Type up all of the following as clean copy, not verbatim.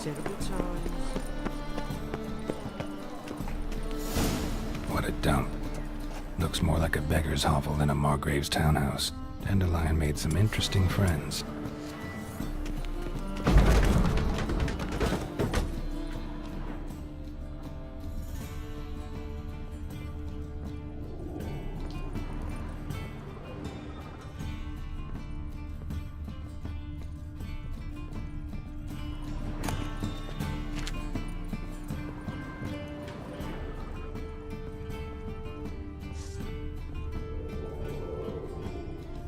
Terrible times. What a dump. Looks more like a beggar's hovel than a Margrave's townhouse. Dandelion made some interesting friends.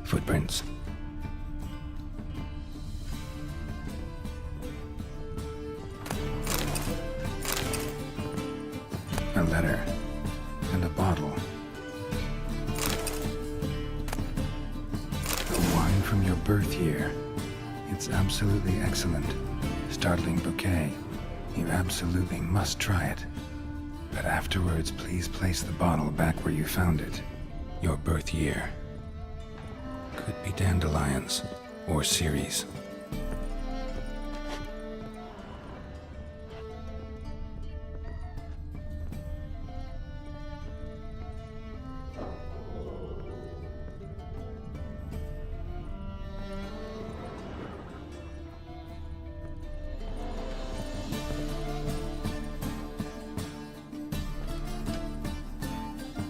Footprints. A letter. And a bottle. A wine from your birth year. It's absolutely excellent. Startling bouquet. You absolutely must try it. But afterwards, please place the bottle back where you found it. Your birth year. Could be dandelions, or Ceres.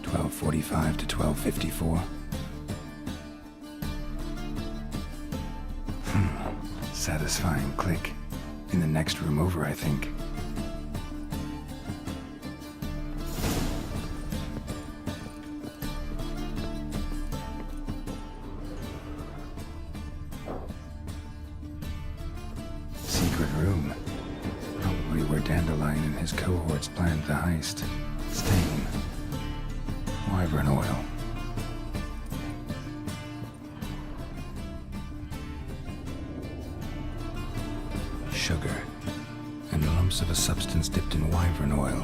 $12:45 to $12:54. Satisfying click. In the next room over, I think. Secret room. Probably where Dandelion and his cohorts planned the heist. Stain. Wyvern oil. Sugar, and lumps of a substance dipped in wyvern oil.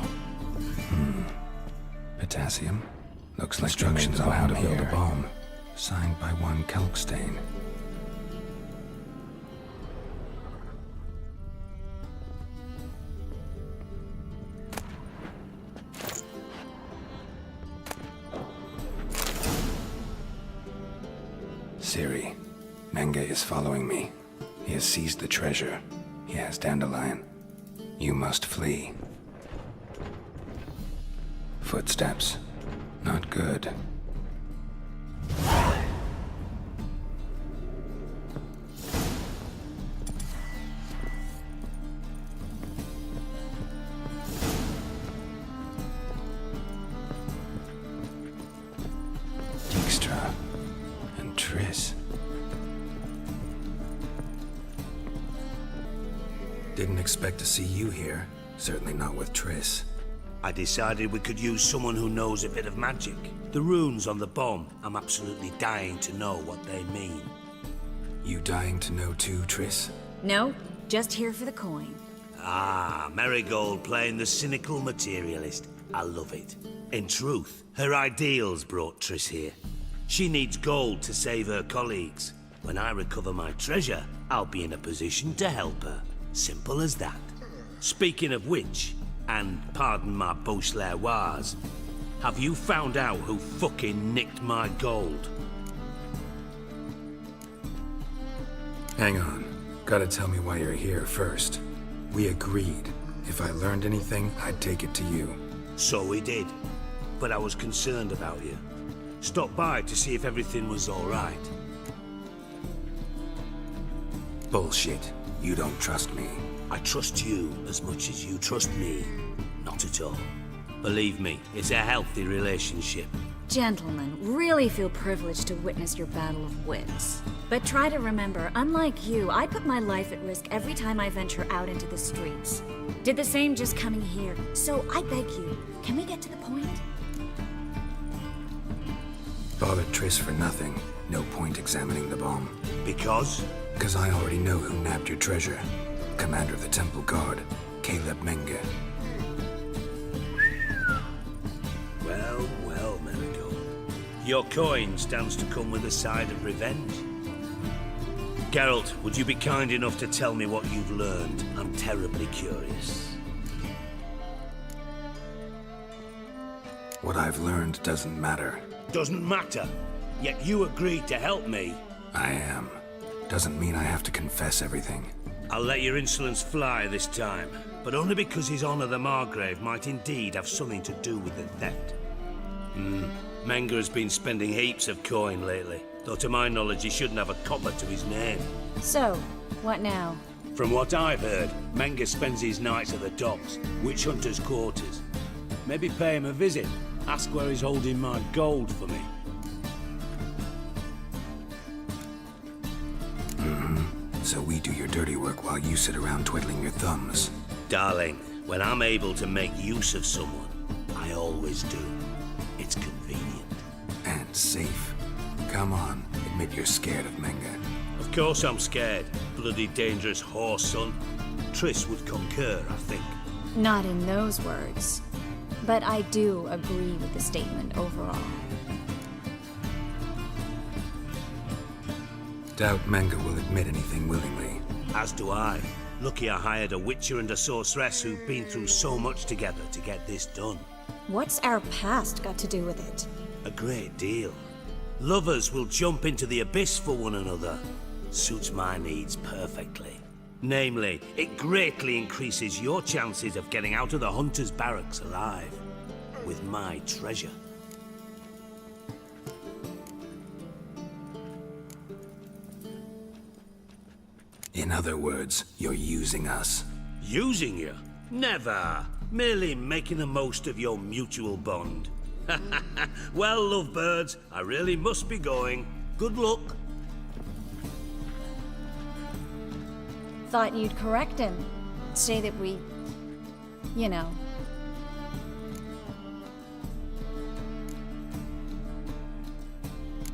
Potassium. Looks like instructions on how to build a bomb. Signed by one Kelkstain. Siri, Menge is following me. He has seized the treasure. He has Dandelion. You must flee. Footsteps. Not good. Dijkstra and Triss. Didn't expect to see you here. Certainly not with Triss. I decided we could use someone who knows a bit of magic. The runes on the bomb, I'm absolutely dying to know what they mean. You dying to know too, Triss? No, just here for the coin. Ah, Marigold playing the cynical materialist. I love it. In truth, her ideals brought Triss here. She needs gold to save her colleagues. When I recover my treasure, I'll be in a position to help her. Simple as that. Speaking of which, and pardon my Beauclervoise, have you found out who fucking nicked my gold? Hang on. Gotta tell me why you're here first. We agreed. If I learned anything, I'd take it to you. So we did. But I was concerned about you. Stopped by to see if everything was all right. Bullshit. You don't trust me. I trust you as much as you trust me. Not at all. Believe me, it's a healthy relationship. Gentlemen, really feel privileged to witness your battle of wits. But try to remember, unlike you, I put my life at risk every time I venture out into the streets. Did the same just coming here. So I beg you, can we get to the point? Bothered Triss for nothing. No point examining the bomb. Because? Because I already know who nabbed your treasure. Commander of the Temple Guard, Caleb Menge. Well, well, Marigold. Your coin stands to come with a side of revenge. Geralt, would you be kind enough to tell me what you've learned? I'm terribly curious. What I've learned doesn't matter. Doesn't matter. Yet you agreed to help me. I am. Doesn't mean I have to confess everything. I'll let your insolence fly this time, but only because His Honor the Margrave might indeed have something to do with the theft. Menga has been spending heaps of coin lately, though to my knowledge he shouldn't have a copper to his name. So, what now? From what I've heard, Menga spends his nights at the docks, witch hunters' quarters. Maybe pay him a visit, ask where he's holding my gold for me. So we do your dirty work while you sit around twiddling your thumbs. Darling, when I'm able to make use of someone, I always do. It's convenient. And safe. Come on, admit you're scared of Menga. Of course I'm scared. Bloody dangerous horse, son. Triss would concur, I think. Not in those words. But I do agree with the statement overall. Doubt Menga will admit anything willingly. As do I. Lucky I hired a witcher and a sorceress who've been through so much together to get this done. What's our past got to do with it? A great deal. Lovers will jump into the abyss for one another. Suits my needs perfectly. Namely, it greatly increases your chances of getting out of the hunter's barracks alive. With my treasure. In other words, you're using us. Using you? Never. Merely making the most of your mutual bond. Well, lovebirds, I really must be going. Good luck. Thought you'd correct him. Say that we... you know.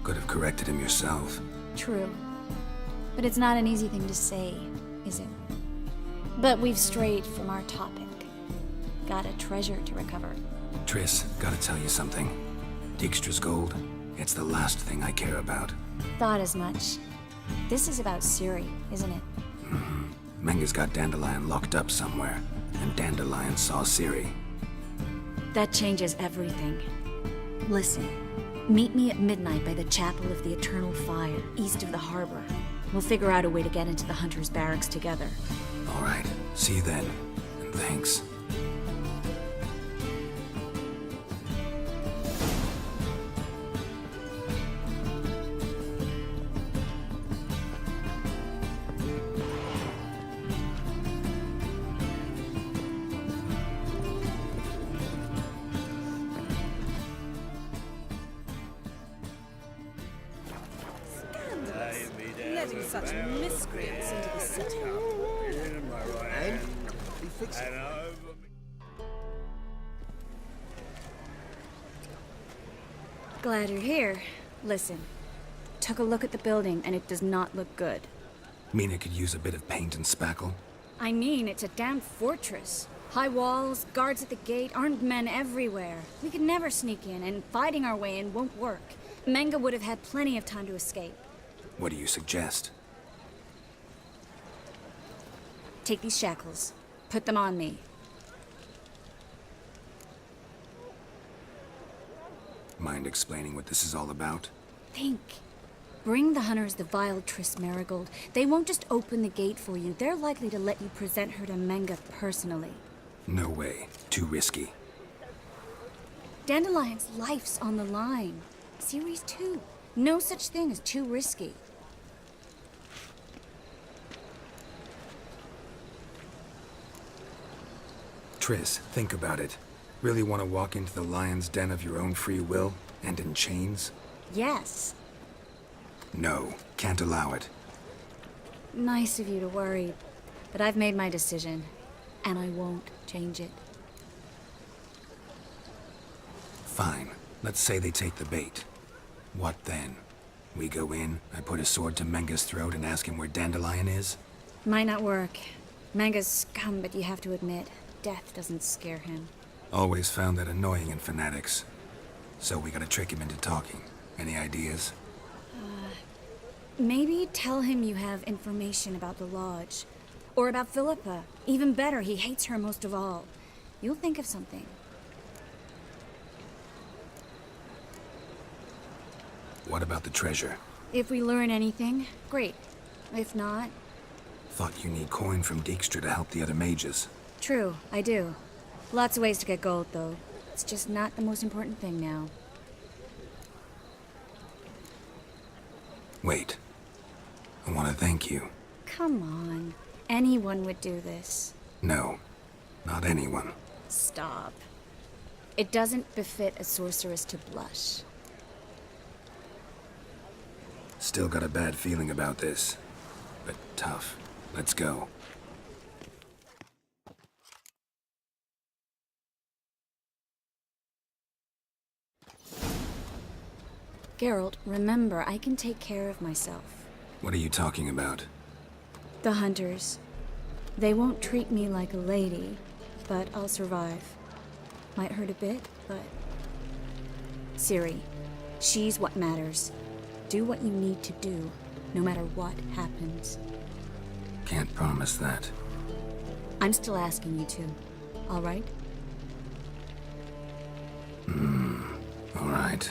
Could have corrected him yourself. True. But it's not an easy thing to say, is it? But we've strayed from our topic. Got a treasure to recover. Triss, gotta tell you something. Dijkstra's gold, it's the last thing I care about. Thought as much. This is about Ciri, isn't it? Menga's got Dandelion locked up somewhere, and Dandelion saw Ciri. That changes everything. Listen, meet me at midnight by the Chapel of the Eternal Fire, east of the harbor. We'll figure out a way to get into the Hunter's barracks together. All right, see you then, and thanks. Letting such miscreants into the city. And we fix it. Glad you're here. Listen, took a look at the building and it does not look good. Mina could use a bit of paint and spackle. I mean, it's a damn fortress. High walls, guards at the gate, armed men everywhere. We could never sneak in, and fighting our way in won't work. Menga would have had plenty of time to escape. What do you suggest? Take these shackles. Put them on me. Mind explaining what this is all about? Think. Bring the hunters the vile Triss Marigold. They won't just open the gate for you. They're likely to let you present her to Menga personally. No way. Too risky. Dandelion's life's on the line. Ciri's too. No such thing as too risky. Triss, think about it. Really want to walk into the lion's den of your own free will, and in chains? Yes. No, can't allow it. Nice of you to worry, but I've made my decision, and I won't change it. Fine. Let's say they take the bait. What then? We go in, I put a sword to Menga's throat and ask him where Dandelion is? Might not work. Menga's scum, but you have to admit, death doesn't scare him. Always found that annoying in fanatics. So we gotta trick him into talking. Any ideas? Maybe tell him you have information about the lodge. Or about Philippa. Even better, he hates her most of all. You'll think of something. What about the treasure? If we learn anything, great. If not... Thought you need coin from Dijkstra to help the other mages. True, I do. Lots of ways to get gold, though. It's just not the most important thing now. Wait. I want to thank you. Come on. Anyone would do this. No, not anyone. Stop. It doesn't befit a sorceress to blush. Still got a bad feeling about this. But tough. Let's go. Geralt, remember, I can take care of myself. What are you talking about? The hunters. They won't treat me like a lady, but I'll survive. Might hurt a bit, but... Ciri, she's what matters. Do what you need to do, no matter what happens. Can't promise that. I'm still asking you to, all right? All right.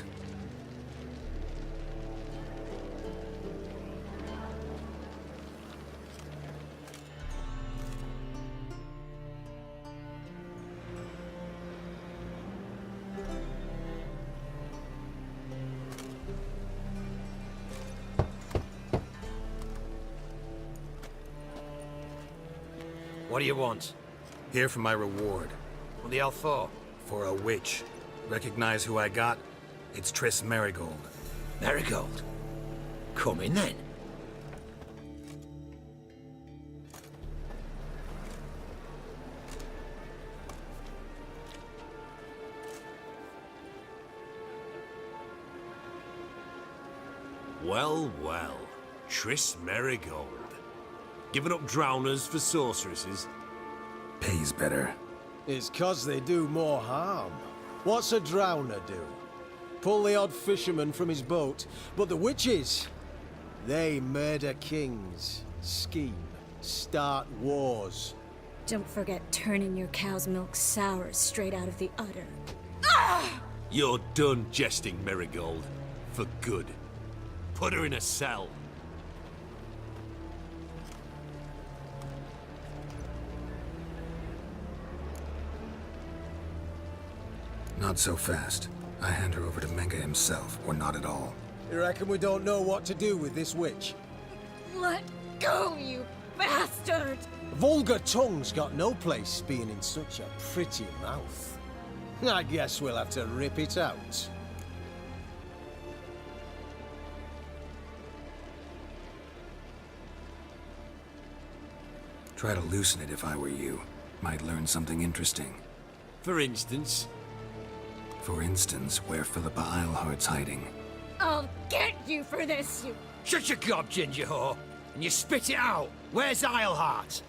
What do you want? Here for my reward. What the hell for? For a witch. Recognize who I got? It's Triss Merigold. Marigold. Come in then. Well, well. Triss Merigold. Giving up drowners for sorceresses? Pays better. It's 'cause they do more harm. What's a drowner do? Pull the odd fisherman from his boat. But the witches, they murder kings, scheme, start wars. Don't forget turning your cow's milk sour straight out of the udder. You're done jesting, Merigold. For good. Put her in a cell. Not so fast. I hand her over to Menge himself, or not at all. You reckon we don't know what to do with this witch? Let go, you bastard! Vulgar tongue's got no place being in such a pretty mouth. I guess we'll have to rip it out. Try to loosen it if I were you. Might learn something interesting. For instance, For instance, where Philippa Eilhart's hiding. I'll get you for this, you... Shut your gob, ginger whore, and you spit it out. Where's Eilhart?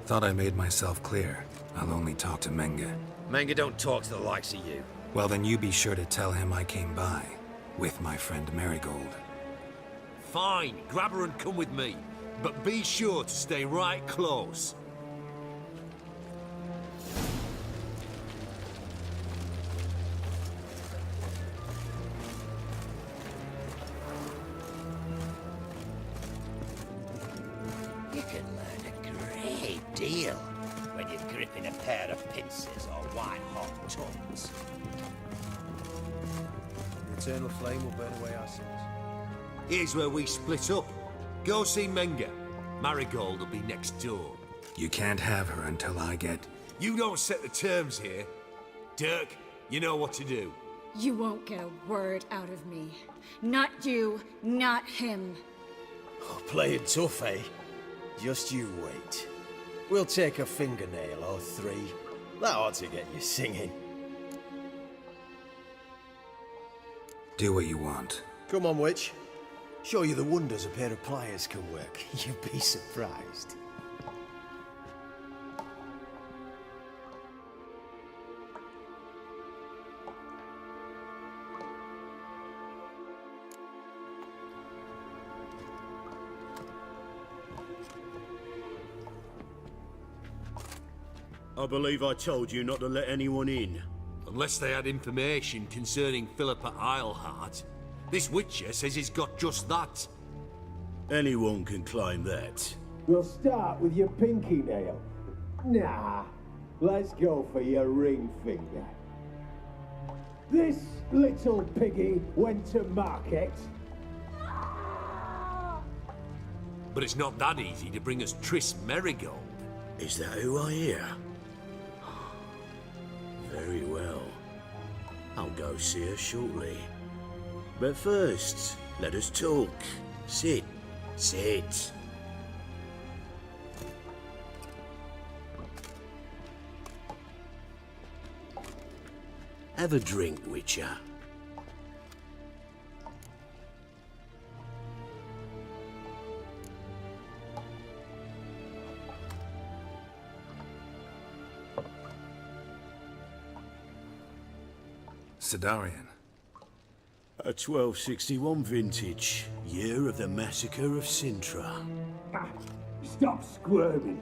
Thought I made myself clear. I'll only talk to Menge. Manga don't talk to the likes of you. Well, then you be sure to tell him I came by. With my friend Merigold. fine, grab her and come with me. But be sure to stay right close. You can learn a great deal when you're gripping a pair of pincers or white-hot tongues. The eternal flame will burn away our sins. Here's where we split up. Go see Menge. Marigold will be next door. You can't have her until I get... You don't set the terms here. Dirk, you know what to do. You won't get a word out of me. Not you, not him. Oh, playing tough, eh? Just you wait. We'll take a fingernail or three. That ought to get you singing. Do what you want. Come on, witch. Show you the wonders a pair of pliers can work. You'd be surprised. I believe I told you not to let anyone in. Unless they had information concerning Philippa Eilhart. This Witcher says he's got just that. Anyone can claim that. We'll start with your pinky nail. Nah, let's go for your ring finger. This little piggy went to market. But it's not that easy to bring us Triss Merigold. Is that who I hear? Very well. I'll go see her shortly. But first, let us talk. Sit. Sit. Have a drink, Witcher. Sidarian. A 1261 vintage, year of the massacre of Sintra. Stop squirming.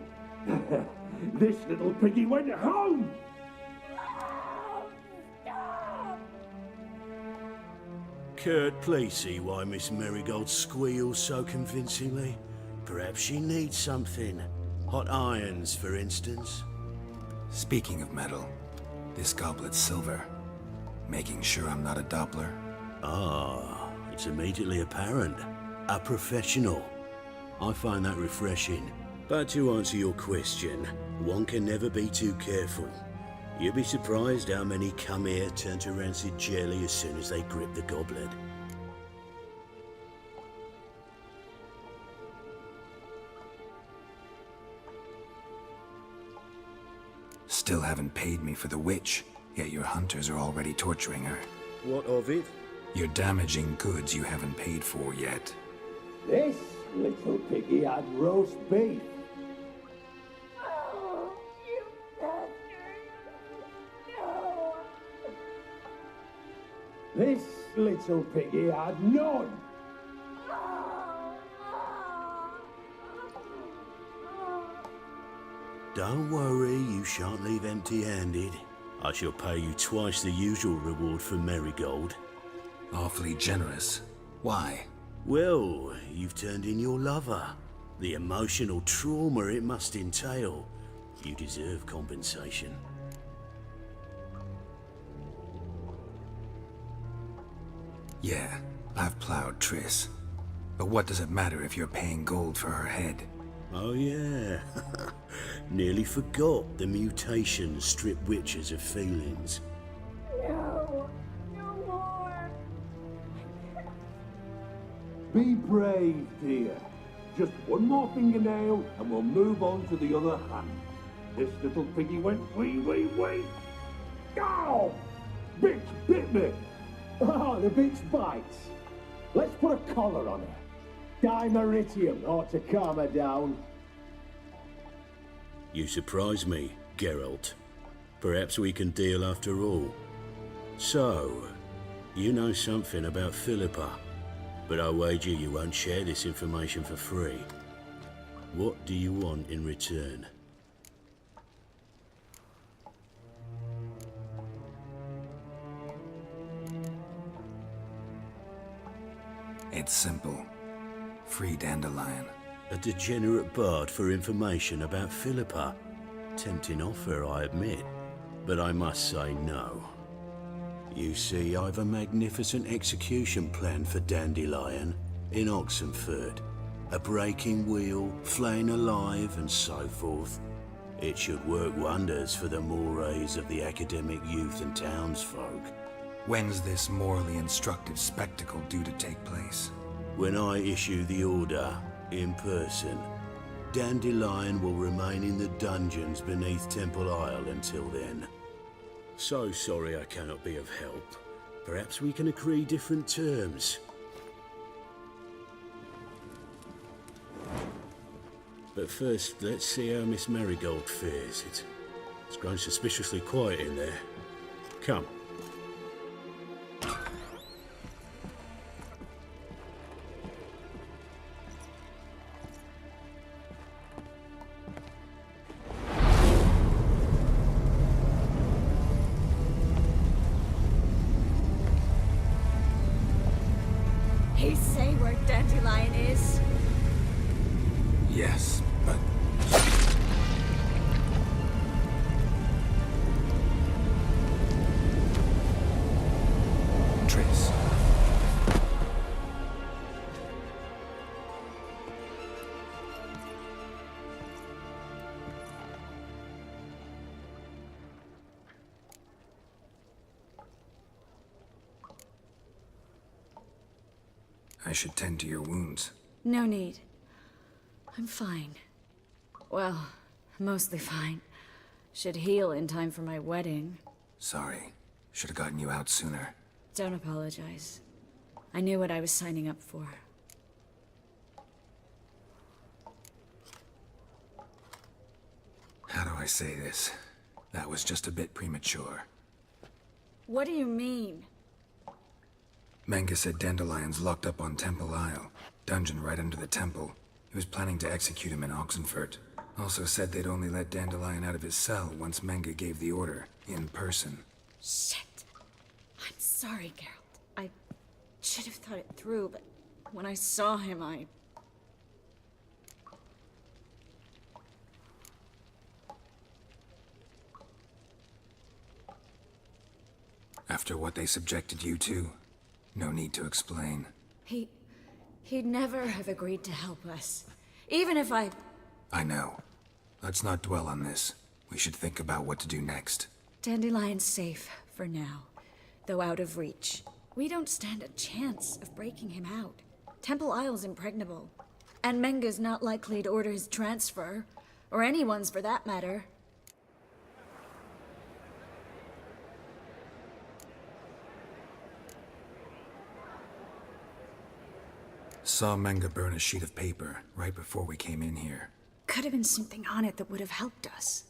This little piggy went home. Kurt, please see why Miss Merigold squeals so convincingly. Perhaps she needs something. Hot irons, for instance. Speaking of metal, this goblet's silver. Making sure I'm not a Doppler. Ah, it's immediately apparent. A professional. I find that refreshing. But to answer your question, one can never be too careful. You'd be surprised how many come here turn to rancid jelly as soon as they grip the goblet. Still haven't paid me for the witch, yet your hunters are already torturing her. What of it? You're damaging goods you haven't paid for yet. This little piggy had roast beef. This little piggy had none. Don't worry, you shan't leave empty-handed. I shall pay you twice the usual reward for Merigold. Awfully generous. Why? Well, you've turned in your lover. The emotional trauma it must entail. You deserve compensation. Yeah, I've plowed Triss. But what does it matter if you're paying gold for her head? Oh yeah. Nearly forgot the mutations strip witches of feelings. No, no more. Be brave, dear. Just one more fingernail and we'll move on to the other hand. This little piggy went wee. Ow! Bitch bit me! Oh, the bitch bites. Let's put a collar on her. Dimeritium ought to calm her down. You surprise me, Geralt. Perhaps we can deal after all. So, you know something about Philippa, but I wager you won't share this information for free. What do you want in return? It's simple. Free Dandelion. A degenerate bard for information about Philippa. Tempting offer, I admit, but I must say no. You see, I've a magnificent execution plan for Dandelion in Oxenford. A breaking wheel, flaying alive, and so forth. It should work wonders for the mores of the academic youth and townsfolk. When's this morally instructive spectacle due to take place? When I issue the order, in person, Dandelion will remain in the dungeons beneath Temple Isle until then. So sorry I cannot be of help. Perhaps we can agree different terms. But first, let's see how Miss Merigold fares. It's grown suspiciously quiet in there. Come. Yes, but... Tris. I should tend to your wounds. No need. I'm fine. Well, mostly fine. Should heal in time for my wedding. Sorry. Should have gotten you out sooner. Don't apologize. I knew what I was signing up for. How do I say this? That was just a bit premature. What do you mean? Menge said Dandelion's locked up on Temple Isle. Dungeon right under the temple. He was planning to execute him in Oxenfurt. Also said they'd only let Dandelion out of his cell once Menge gave the order, in person. Shit. I'm sorry, Geralt. I should have thought it through, but when I saw him, After what they subjected you to, no need to explain. He'd never have agreed to help us. Even if I know. Let's not dwell on this. We should think about what to do next. Dandelion's safe, for now. Though out of reach. We don't stand a chance of breaking him out. Temple Isle's impregnable. And Menge's not likely to order his transfer. Or anyone's for that matter. Saw Menge burn a sheet of paper right before we came in here. Could have been something on it that would have helped us.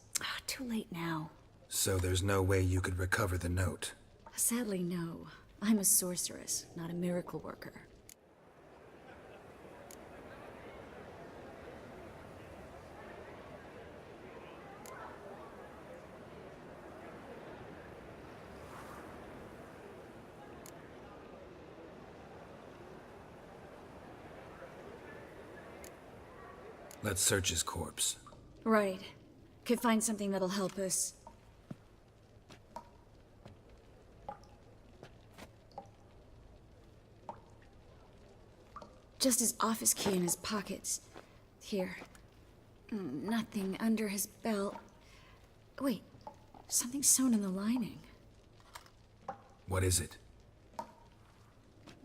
Too late now. So there's no way you could recover the note? Sadly, no. I'm a sorceress, not a miracle worker. Let's search his corpse. Right. Could find something that'll help us. Just his office key in his pockets. Here. Nothing under his belt. Wait. Something sewn in the lining. What is it?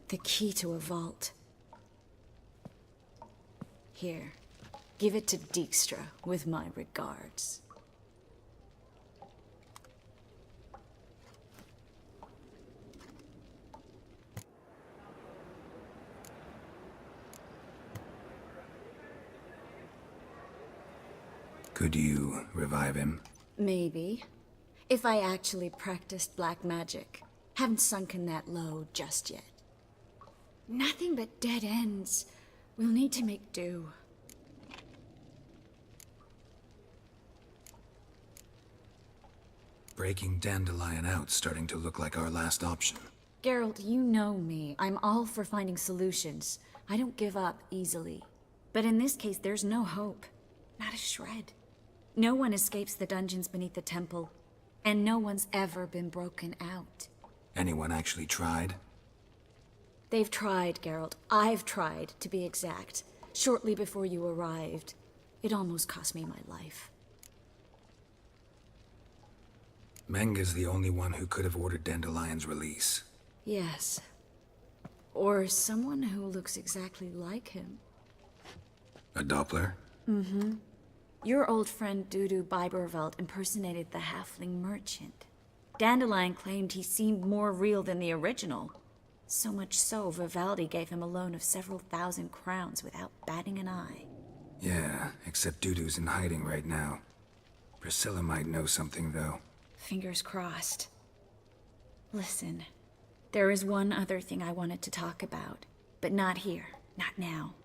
The key to a vault. Here. Give it to Dijkstra, with my regards. Could you revive him? Maybe. If I actually practiced black magic. Haven't sunken that low just yet. Nothing but dead ends. We'll need to make do. Breaking Dandelion out's starting to look like our last option. Geralt, you know me. I'm all for finding solutions. I don't give up easily. But in this case, there's no hope. Not a shred. No one escapes the dungeons beneath the temple. And no one's ever been broken out. Anyone actually tried? They've tried, Geralt. I've tried, to be exact. Shortly before you arrived. It almost cost me my life. Menge's the only one who could have ordered Dandelion's release. Yes. Or someone who looks exactly like him. A Doppler? Mm-hmm. Your old friend Dudu Biberveld impersonated the halfling merchant. Dandelion claimed he seemed more real than the original. So much so, Vivaldi gave him a loan of several thousand crowns without batting an eye. Yeah, except Dudu's in hiding right now. Priscilla might know something, though. Fingers crossed. Listen, there is one other thing I wanted to talk about, but not here, not now.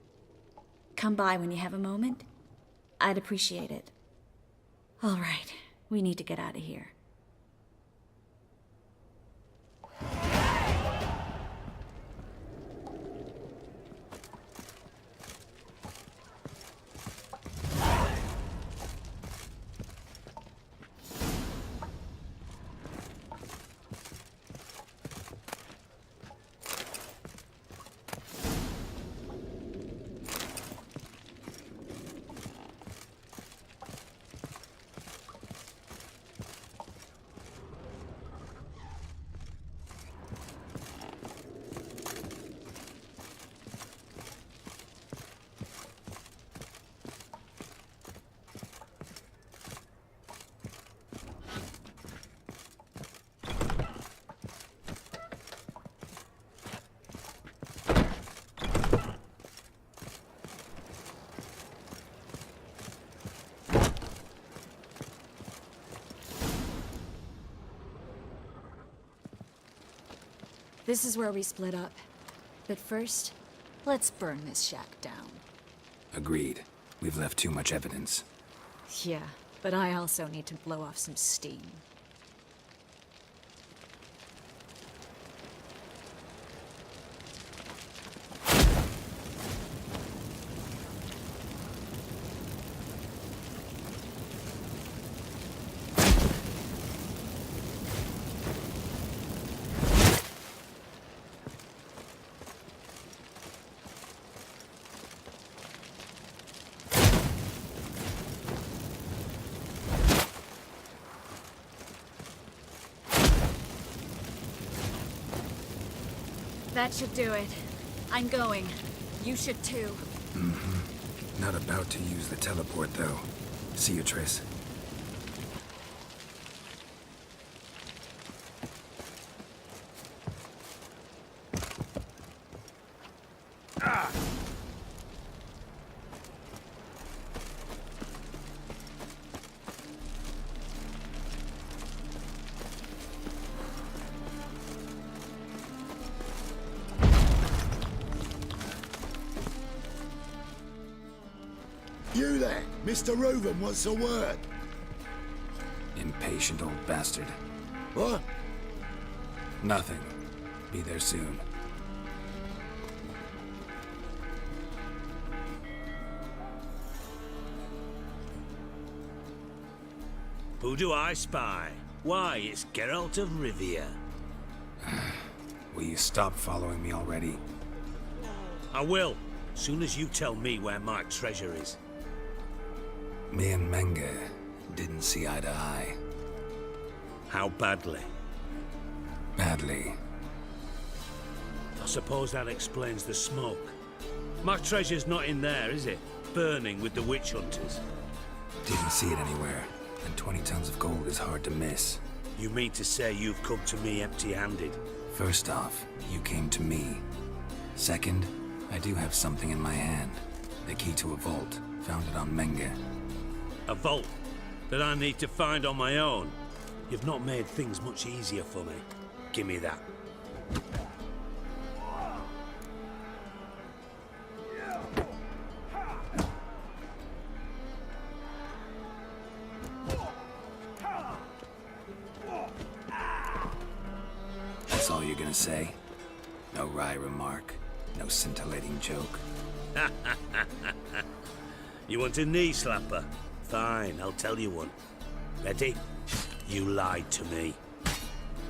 Come by when you have a moment. I'd appreciate it. All right, we need to get out of here. This is where we split up. But first, let's burn this shack down. Agreed. We've left too much evidence. Yeah, but I also need to blow off some steam. That should do it. I'm going. You should too. Not about to use the teleport, though. See you, Triss. You there? Mr. Reuben wants a word. Impatient old bastard. What? Nothing. Be there soon. Who do I spy? Why, it's Geralt of Rivia. Will you stop following me already? I will, soon as you tell me where my treasure is. Me and Menge didn't see eye to eye. How badly? Badly. I suppose that explains the smoke. My treasure's not in there, is it? Burning with the witch hunters. Didn't see it anywhere, and 20 tons of gold is hard to miss. You mean to say you've come to me empty-handed? First off, you came to me. Second, I do have something in my hand. The key to a vault, found it on Menge. A vault that I need to find on my own. You've not made things much easier for me. Give me that. That's all you're gonna say? No wry remark, no scintillating joke. You want a knee slapper? Fine, I'll tell you one. Ready? You lied to me.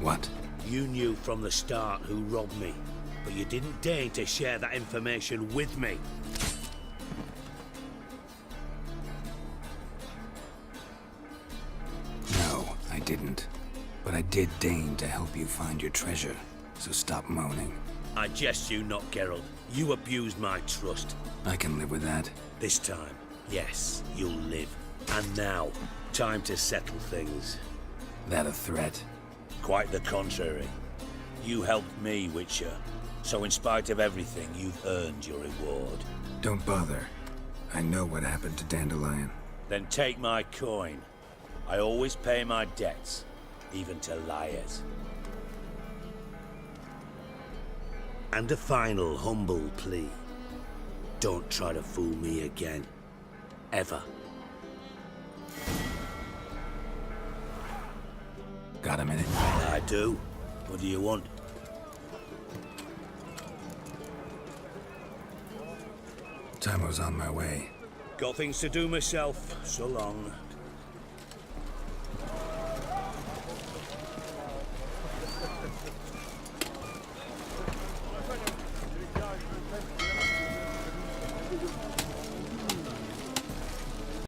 What? You knew from the start who robbed me, but you didn't deign to share that information with me. No, I didn't. But I did deign to help you find your treasure, so stop moaning. I jest you not, Geralt. You abused my trust. I can live with that. This time, yes, you'll live. And now, time to settle things. That a threat? Quite the contrary. You helped me, Witcher. So in spite of everything, you've earned your reward. Don't bother. I know what happened to Dandelion. Then take my coin. I always pay my debts, even to liars. And a final humble plea. Don't try to fool me again. Ever. Got a minute? I do. What do you want? Time was on my way. Got things to do myself. So long.